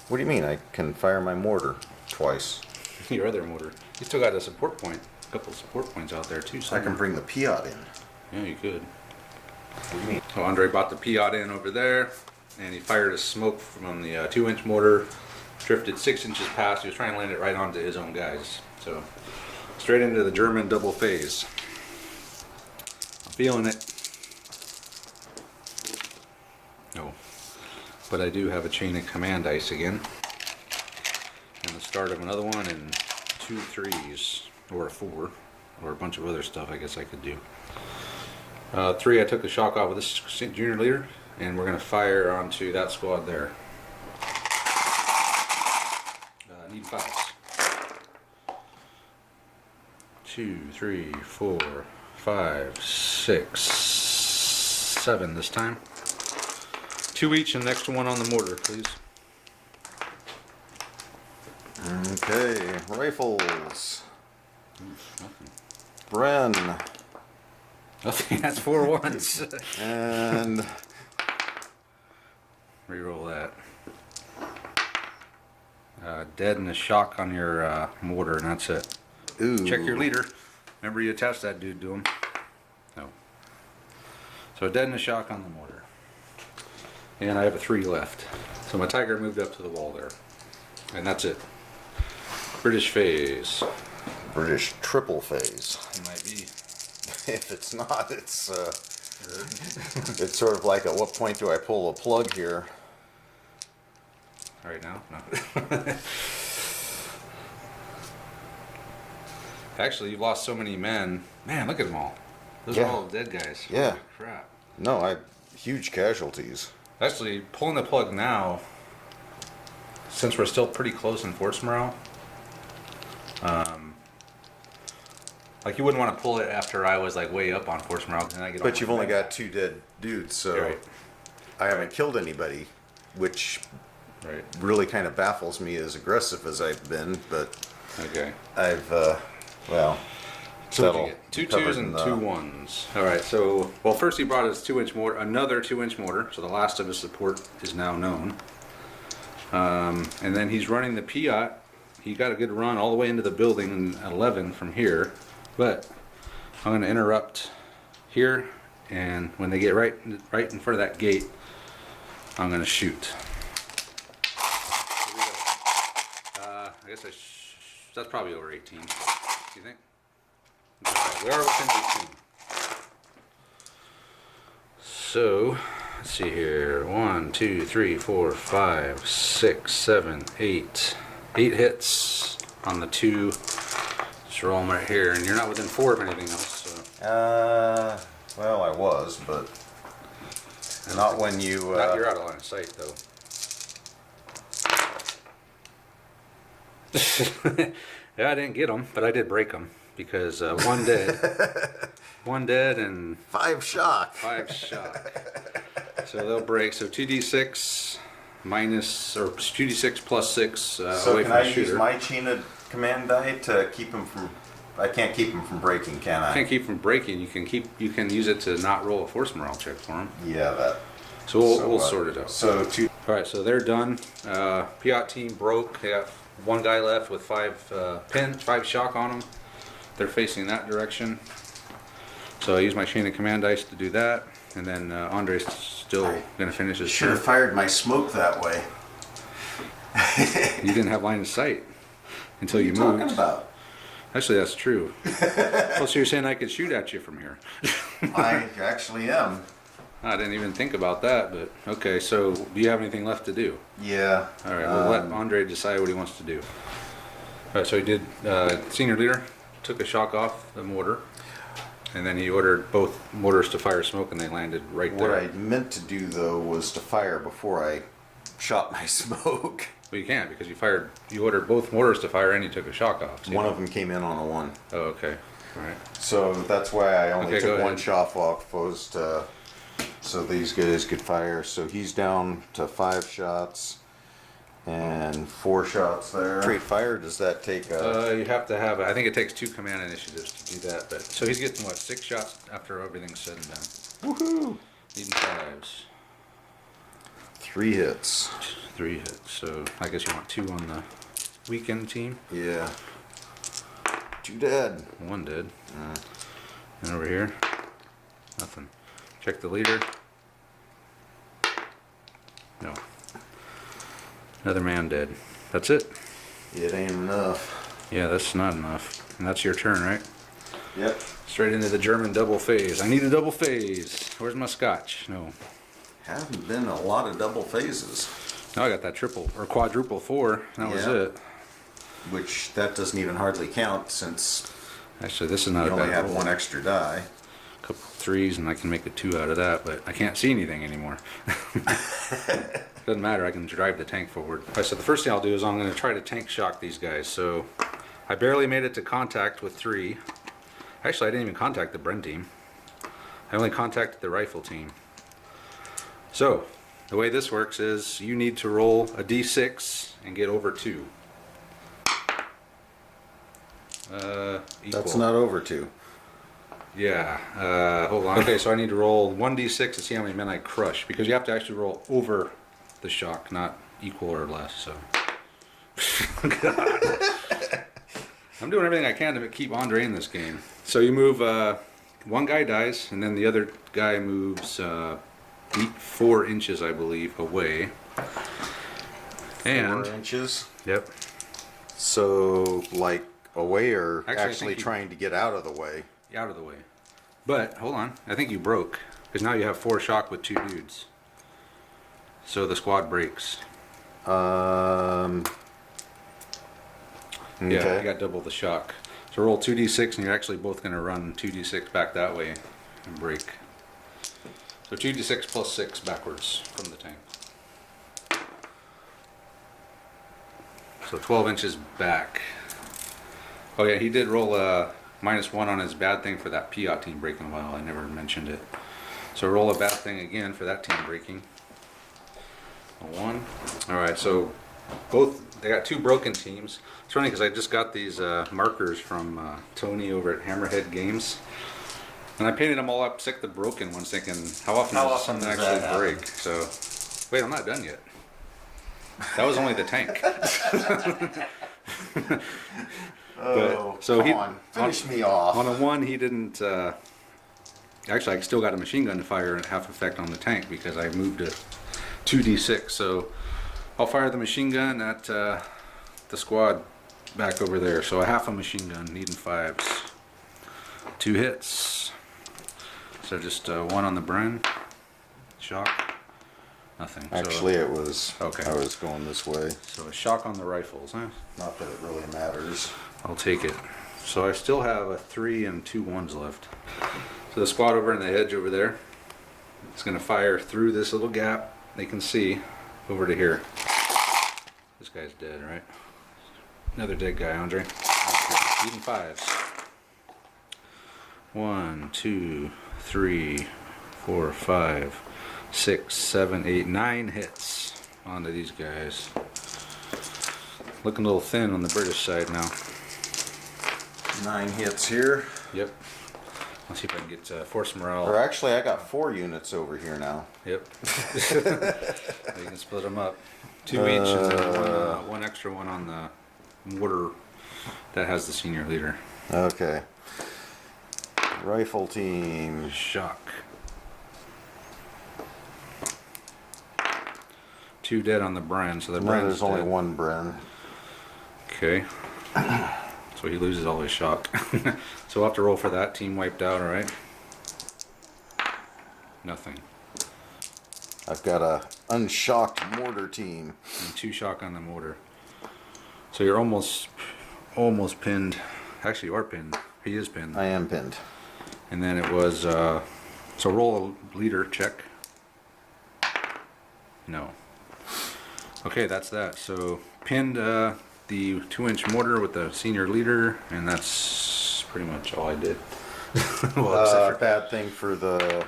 What do you mean? I can fire my mortar twice. Your other motor. You still got a support point, a couple of support points out there too. I Somewhere. can bring the Piat in. Yeah, you could. What do you mean? So Andre bought the Piat in over there, and he fired a smoke from the 2-inch mortar, drifted 6 inches past. He was trying to land it right onto his own guys. So straight into the German double phase. I'm feeling it. No, but I do have a chain of command dice again, and the start of another one, and 2 3s or a 4, or a bunch of other stuff. I guess I could do. 3, I took the shock off with this junior leader, and we're going to fire onto that squad there. Need 5s. 2, 3, 4, 5, 6, 7 this time. 2 each, and next one on the mortar, please. Okay, rifles. Nothing. Bren. Nothing. That's 4 ones. And Reroll that. Dead and a shock on your mortar, and that's it. ooh. Check your leader. Remember you attached that dude to him. No. So a dead and a shock on the mortar. And I have a 3 left. So my tiger moved up to the wall there. And that's it. British phase. British triple phase. It might be. If it's not, it's it's sort of like, at what point do I pull a plug here? Right now? No. Actually, you've lost so many men. Man, look at them all. Those are Yeah. all dead guys. Yeah. Holy crap. No, I huge casualties. Actually, pulling the plug now, since we're still pretty close in force morale, like you wouldn't want to pull it after I was like way up on force morale. And I get But you've only got 2 dead dudes, so Right. I haven't killed anybody, which Right. really kind of baffles me, as aggressive as I've been. But Okay. I've well, So what'd that'll you get? 2 be covered 2s in and the- 2 1s. All right. So well, first he brought his 2-inch mortar, another 2-inch mortar. So the last of his support is now known. And then he's running the Piat. He got a good run all the way into the building in 11 from here, but I'm going to interrupt here, and when they get right in front of that gate, I'm going to shoot. Here we go. I guess that's probably over 18. Do you think? Okay, we are within 18. So, let's see here. 1, 2, 3, 4, 5, 6, 7, 8. 8 hits on the 2. Just roll them right here, and you're not within 4 of anything else. So. Well, I was, but not when you. Not you're out of line of sight, though. Yeah, I didn't get them, but I did break them. because one dead, one dead, and 5 shock. 5 shock. So they'll break. So 2d6 minus, or 2d6 plus 6 So away can from I the shooter. use my China command die to keep him from? I can't keep him from breaking, can I? Can't keep from breaking. You can use it to not roll a force morale check for him. Yeah, that. So we'll sort it out. So All right, so they're done. Piat team broke. They have one guy left with 5 shock on him. They're facing that direction. So I use my chain of command dice to do that, and then Andre's still gonna finish his should have turn. fired my smoke that way. You didn't have line of sight until you What are you moved. talking about? Actually, that's true. Oh, so you're saying I could shoot at you from here? I actually am. I didn't even think about that, but okay. So do you have anything left to do? Yeah. All right, we'll let Andre decide what he wants to do. All right, so he did. Senior leader took a shock off the mortar, and then he ordered both mortars to fire smoke, and they landed right What there. I meant to do though was to fire before I shot my smoke. Well, you can't because you ordered both mortars to fire, and you took a shock off. So One of them came in on a 1. Oh, okay. All right. So that's why I only Okay, go took one ahead. shot off opposed to, so these guys could fire. So he's down to 5 shots and 4 shots there. Straight fire, does that take You have to have. I think it takes 2 command initiatives to do that. But so he's getting what, 6 shots after everything's said and done. woohoo, Needing 5s. 3 hits. 3 hits. So I guess you want 2 on the weekend team. Yeah. 2 dead. 1 dead. And over here, nothing. Check the leader. No. Another man dead. That's it. It ain't enough. Yeah, that's not enough. And that's your turn, right? Yep. Straight into the German double phase. I need a double phase. Where's my scotch? No. Haven't been a lot of double phases. No, I got that triple or quadruple 4. That was Yeah. it. Which that doesn't even hardly count since Actually, this is not you a only bad have roll. 1 extra die. Couple 3s, and I can make a 2 out of that, but I can't see anything anymore. Doesn't matter, I can drive the tank forward. All right, so the first thing I'll do is I'm going to try to tank shock these guys. So I barely made it to contact with 3. Actually, I didn't even contact the Bren team. I only contacted the rifle team. So the way this works is you need to roll a d6 and get over 2. Equal. That's not over 2. Yeah, hold on. Okay, so I need to roll 1d6 to see how many men I crush, because you have to actually roll over the shock, not equal or less, so. God. I'm doing everything I can to keep Andre in this game. So you move, one guy dies, and then the other guy moves 4 inches, I believe, away. And, 4 inches. yep, So, like, away or Actually, I actually think you- trying to get out of the way? out of the way. But, hold on, I think you broke, because now you have 4 shock with 2 dudes. So the squad breaks. Okay. Yeah, you got double the shock. So roll 2d6, and you're actually both going to run 2d6 back that way and break. So 2d6 plus 6 backwards from the tank. So 12 inches back. Oh yeah, he did roll a -1 on his bad thing for that Piat team breaking a while. I never mentioned it. So roll a bad thing again for that team breaking. A 1. Alright, so they got 2 broken teams. It's funny because I just got these markers from Tony over at Hammerhead Games. And I painted them all up, except the broken ones, thinking, how often does something does actually that break? So, wait, I'm not done yet. That was only the tank. Oh, so come he- on. Finish me off. On a 1, he didn't. Actually, I still got a machine gun to fire at half effect on the tank because I moved it 2d6. So I'll fire the machine gun at the squad back over there. So a half a machine gun, needing 5s. 2 hits. So just 1 on the Bren. Shock. Nothing. Actually, it was. Okay. I was going this way. So a shock on the rifles, huh? Not that it really matters. I'll take it. So I still have a 3 and 2 1s left. So the squad over in the edge over there, it's going to fire through this little gap they can see over to here. This guy's dead, right? Another dead guy, Andre. Eating 5s. 1, 2, 3, 4, 5, 6, 7, 8, 9 hits onto these guys. Looking a little thin on the British side now. 9 hits here. Yep. Let's see if I can get force Or morale. actually, I got 4 units over here now. Yep. You can split them up. 2 each, and then one extra one on the mortar that has the senior leader. Okay. Rifle team. Shock. 2 dead on the Bren, so the No, Bren's there's only dead. 1 Bren. Okay. So he loses all his shock. So we'll have to roll for that. Team wiped out, alright? Nothing. I've got a unshocked mortar team. And 2 shock on the mortar. So you're almost pinned. Actually, you are pinned. He is pinned. I am pinned. And then it was, so roll a leader check. No. Okay, that's that. So pinned the 2-inch mortar with the senior leader, and that's pretty much all I did. Well, except for Bad thing for the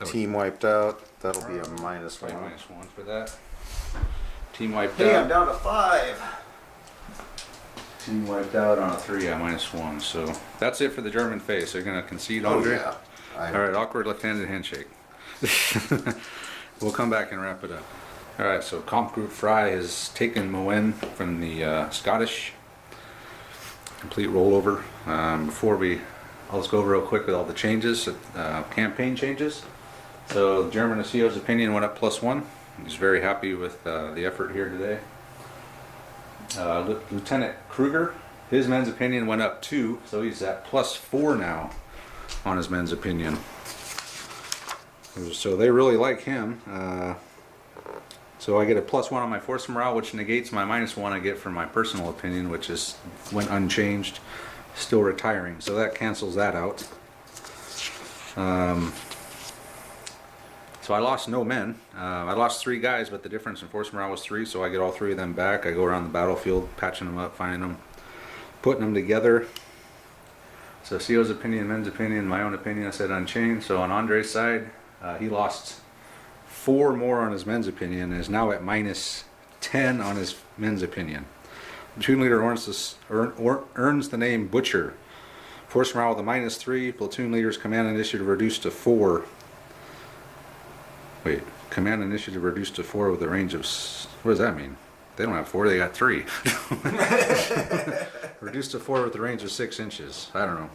team wiped out. That'll be a -1. -1 for that. Team wiped Hey, I'm out. down to 5. Team wiped out on a 3, yeah, -1. So that's it for the German face. They're gonna concede, Andre? Oh, yeah. All right, awkward left-handed handshake. We'll come back and wrap it up. All right, so Kampfgruppe Frey has taken Mouen from the Scottish. Complete rollover. I'll just go over real quick with all the changes, campaign changes. So German ACO's opinion went up +1. He's very happy with the effort here today. Lieutenant Kruger, his men's opinion went up 2, so he's at +4 now on his men's opinion. So they really like him. So I get a +1 on my force morale, which negates my -1 I get from my personal opinion, which went unchanged, still retiring. So that cancels that out. So I lost no men. I lost 3 guys, but the difference in force morale was 3, so I get all 3 of them back. I go around the battlefield, patching them up, finding them, putting them together. So CO's opinion, men's opinion, my own opinion, I said unchanged. So on Andre's side, he lost 4 more on his men's opinion and is now at -10 on his men's opinion. Platoon leader earns the name Butcher. Force morale with a -3. Platoon leader's command initiative reduced to 4. Wait, command initiative reduced to 4 with a range of... What does that mean? They don't have 4, they got 3. Reduced to 4 with a range of 6 inches. I don't know.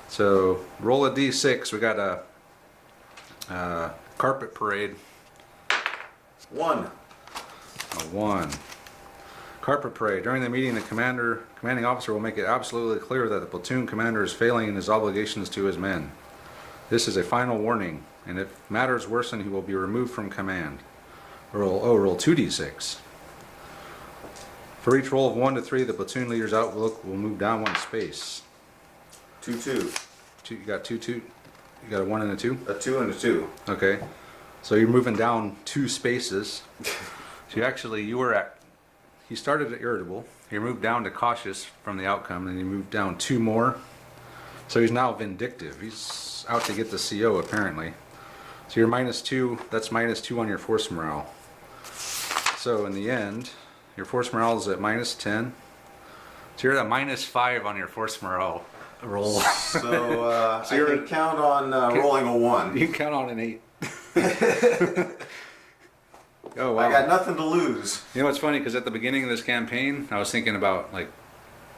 So roll a d6. We got a carpet parade. 1. A 1. Carpet parade. During the meeting, the commanding officer will make it absolutely clear that the platoon commander is failing in his obligations to his men. This is a final warning, and if matters worsen, he will be removed from command. Roll 2d6. For each roll of 1 to 3, the platoon leader's outlook will move down 1 space. 2, 2. You got 2, 2. You got a 1 and a 2? A 2 and a 2. Okay. So you're moving down 2 spaces. So he started at irritable. He moved down to cautious from the outcome, and he moved down 2 more. So he's now vindictive. He's out to get the CO apparently. So you're -2. That's -2 on your force morale. So in the end, your force morale is at -10. So you're at a -5 on your force morale roll. So, I can count on rolling a 1. You can count on an 8. Oh wow! I got nothing to lose. You know what's funny? Because at the beginning of this campaign, I was thinking about like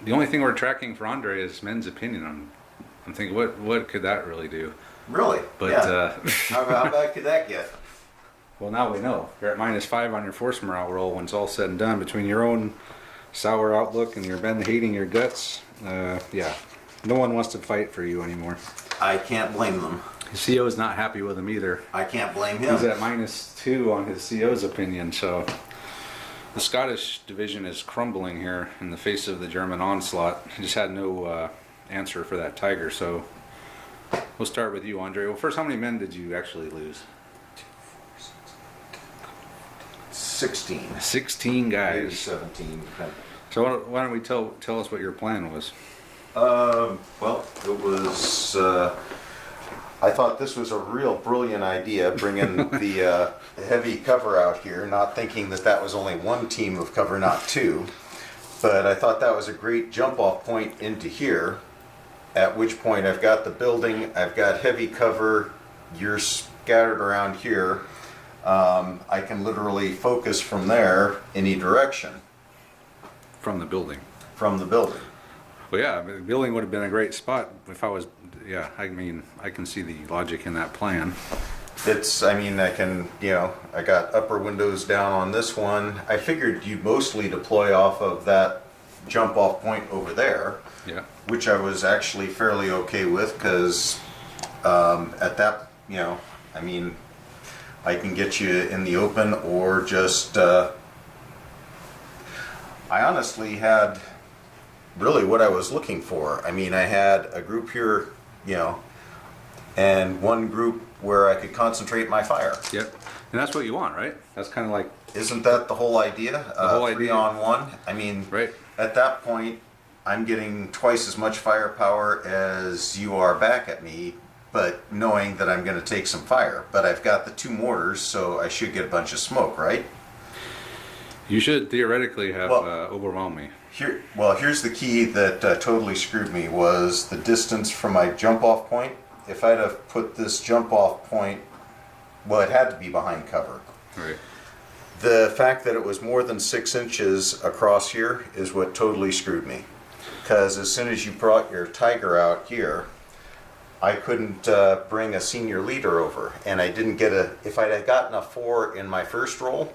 the only thing we're tracking for Andre is men's opinion. I'm thinking, what could that really do? Really? But yeah. How bad could that get? well, now we know. You're at -5 on your force morale roll when it's all said and done. Between your own sour outlook and your men hating your guts, yeah, no one wants to fight for you anymore. I can't blame them. His CO is not happy with him either. I can't blame him. He's at -2 on his CO's opinion, so the Scottish division is crumbling here in the face of the German onslaught. He just had no answer for that tiger, so we'll start with you, Andre. Well, first, how many men did you actually lose? 16. 16 Maybe guys. 17. So why don't we tell us what your plan was? Well, it was, I thought this was a real brilliant idea, bringing the heavy cover out here, not thinking that that was only one team of cover, not two. But I thought that was a great jump off point into here, at which point I've got the building, I've got heavy cover, you're scattered around here. I can literally focus from there any direction From the building. from the building. Well, yeah, the building would have been a great spot if I was, yeah, I mean, I can see the logic in that plan. I mean, I can, I got upper windows down on this one. I figured you'd mostly deploy off of that jump off point over there, Yeah. which I was actually fairly okay with because at that, I mean, I can get you in the open or just, I honestly had really what I was looking for. I mean, I had a group here, and one group where I could concentrate my fire. Yep. And that's what you want, right? That's kind of like, Isn't that the whole idea? The whole 3 idea. on 1. I mean, right? at that point, I'm getting twice as much firepower as you are back at me, but knowing that I'm going to take some fire. But I've got the 2 mortars, so I should get a bunch of smoke, right? You should theoretically have Well- overwhelmed me. Here's the key that totally screwed me was the distance from my jump off point. If I'd have put this jump off point, well, it had to be behind cover. Right. The fact that it was more than 6 inches across here is what totally screwed me. Because as soon as you brought your Tiger out here, I couldn't bring a senior leader over. And I didn't get if I'd have gotten a 4 in my first roll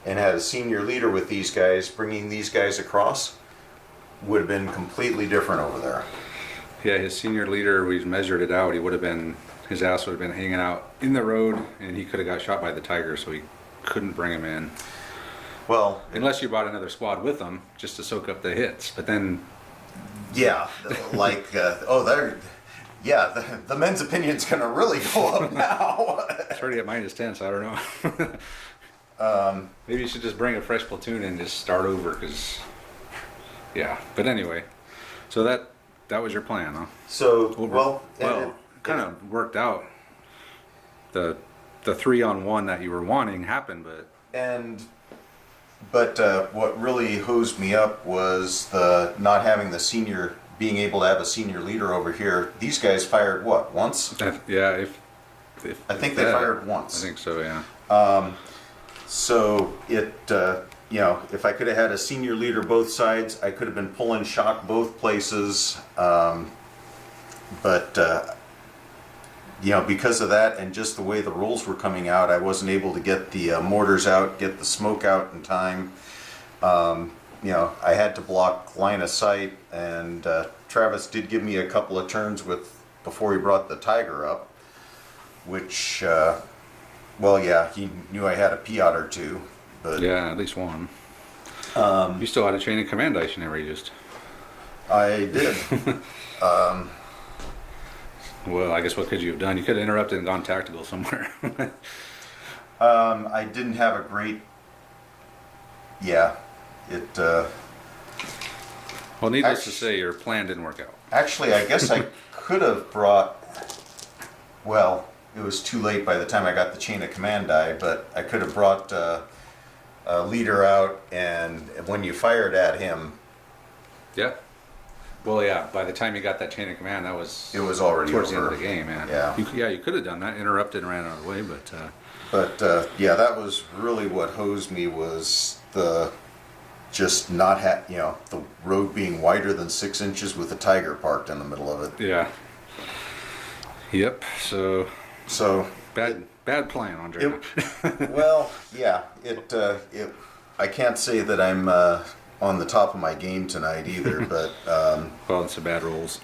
and had a senior leader with these guys, bringing these guys across, would have been completely different over there. Yeah, his senior leader, we measured it out, his ass would have been hanging out in the road and he could have got shot by the Tiger, so he couldn't bring him in. Well, Unless you brought another squad with them just to soak up the hits. But then, yeah, like, the men's opinion's gonna really go up now. it's already at -10, so I don't know. Maybe you should just bring a fresh platoon and just start over, because, yeah. But anyway, so that was your plan, huh? So, Well, kind of worked out. The 3 on 1 that you were wanting happened, but But what really hosed me up was the not having being able to have a senior leader over here. These guys fired what, once? yeah, if I think they fired once. I think so, yeah. So if I could have had a senior leader both sides, I could have been pulling shot both places. But because of that and just the way the rolls were coming out, I wasn't able to get the mortars out, get the smoke out in time. I had to block line of sight, and Travis did give me a couple of turns before he brought the Tiger up, which, he knew I had a Piat or 2, but Yeah, at least one. You still had a chain of command dice you never used. I did. Well, I guess what could you have done? You could have interrupted and gone tactical somewhere. I didn't have a great. Yeah, it. Well, needless to say, your plan didn't work out. Actually, I guess I could have brought. Well, it was too late by the time I got the chain of command die, but I could have brought a leader out, and when you fired at him, Yeah. Well, yeah. By the time you got that chain of command, it was already towards the over. end of the game, man. Yeah. You could have done that, interrupted and ran out of the way, but that was really what hosed me was the just not the road being wider than 6 inches with a Tiger parked in the middle of it. yeah. Yep. So So bad plan, Andre. well, yeah, I can't say that I'm on the top of my game tonight either, but Well, it's a bad rolls.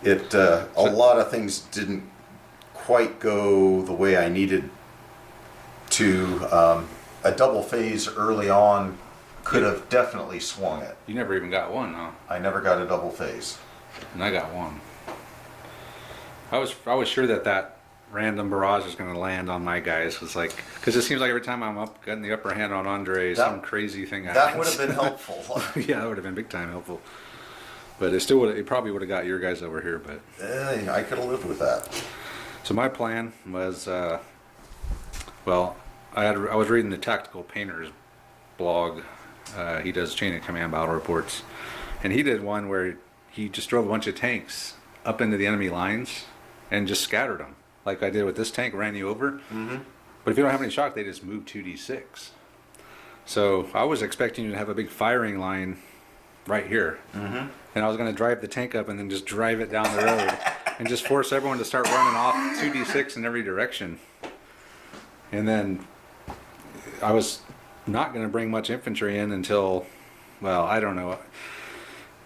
a lot of things didn't quite go the way I needed to. A double phase early on could have definitely swung it. You never even got one, huh? I never got a double phase. And I got one. I was sure that random barrage was going to land on my guys. It's like, because it seems like every time I'm up getting the upper hand on Andre, some crazy thing happens. That would have been helpful. Yeah, that would have been big time helpful. But it probably would have got your guys over here. But I could have lived with that. so my plan was, well, I was reading the Tactical Painter's blog. He does chain of command battle reports, and he did one where he just drove a bunch of tanks up into the enemy lines and just scattered them, like I did with this tank, ran you over. Mm-hmm. But if you don't have any shock, they just move 2d6. So I was expecting you to have a big firing line right here, and I was going to drive the tank up and then just drive it down the road and just force everyone to start running off 2d6 in every direction. And then I was not going to bring much infantry in until, well, I don't know.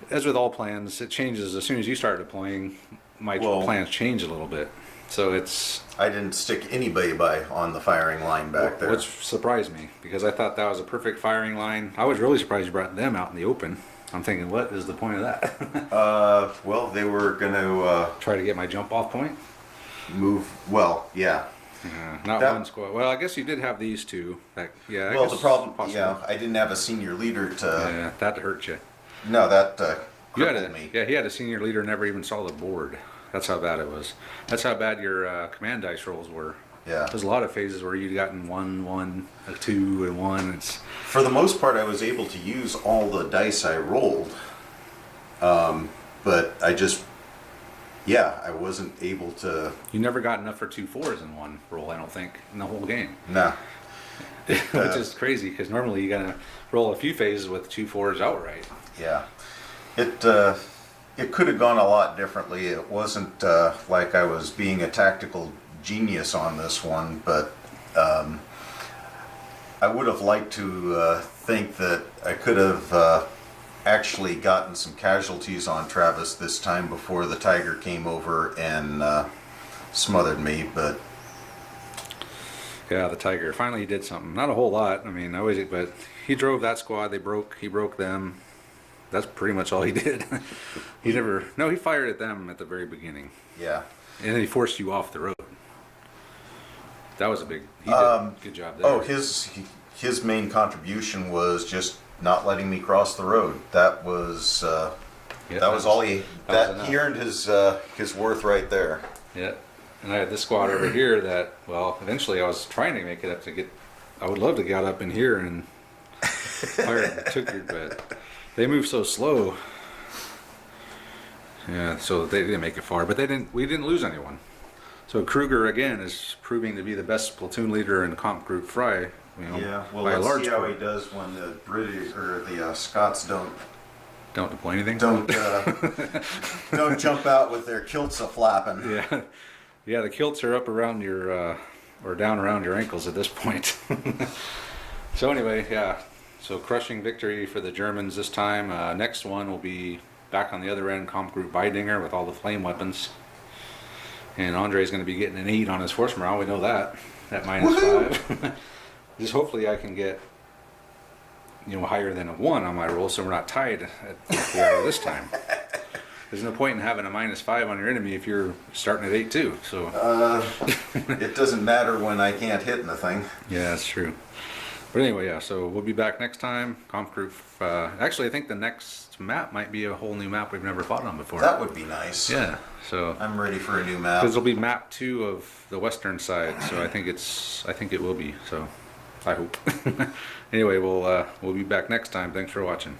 As with all plans, it changes as soon as you start deploying. My plans change a little bit. So it's... I didn't stick anybody on the firing line back there. Which surprised me, because I thought that was a perfect firing line. I was really surprised you brought them out in the open. I'm thinking, what is the point of that? Well, they were going to Try to get my jump off point? move. Well, yeah. Not That- one squad. Well, I guess you did have these two. I Well, guess the problem, possibly. yeah, I didn't have a senior leader to. Yeah, that hurt you. No, that You had crippled a, me. yeah, he had a senior leader, never even saw the board. That's how bad it was. That's how bad your command dice rolls were. Yeah. There's a lot of phases where you'd gotten 1, 1, a 2, and 1. It's For the most part, I was able to use all the dice I rolled, but I just, yeah, I wasn't able to. you never got enough for 2 4s in one roll, I don't think, in the whole game. Nah. Which is crazy, because normally you gotta roll a few phases with 2 4s outright. Yeah. It could have gone a lot differently. It wasn't like I was being a tactical genius on this one, but I would have liked to think that I could have actually gotten some casualties on Travis this time before the Tiger came over and smothered me, but Yeah, the Tiger finally did something. Not a whole lot. I mean, but he drove that squad. He broke them. That's pretty much all he did. He fired at them at the very beginning, yeah. and then he forced you off the road. That was he did a good job there. Oh, his main contribution was just not letting me cross the road. That was Yeah, that was all he that was that he enough. earned his worth right there. Yeah, and I had this squad over here that, well, eventually I was trying to make it up to get. I would love to get up in here and fire the Tucker, but they move so slow. Yeah, so they didn't make it far, but we didn't lose anyone. So Kruger again is proving to be the best platoon leader in Kampfgruppe Frey. Yeah, well, by a let's large see how part. he does when the British or the Scots don't deploy anything. don't jump out with their kilts a flapping. Yeah, yeah. The kilts are up around your or down around your ankles at this point. So anyway, yeah. So crushing victory for the Germans this time. Next one will be back on the other end, Kampfgruppe Weidinger with all the flame weapons. And Andre's going to be getting an 8 on his force morale. We know that. At -5. Just hopefully I can get higher than a 1 on my roll, so we're not tied at the hour this time. There's no point in having a -5 on your enemy if you're starting at 8 too. So It doesn't matter when I can't hit anything. yeah, that's true. But anyway, yeah. So we'll be back next time. Kampfgruppe. Actually, I think the next map might be a whole new map we've never fought on before. That would be nice. Yeah. So I'm ready for a new map. because it'll be map 2 of the western side. So I think it will be. So I hope. Anyway, we'll be back next time. Thanks for watching.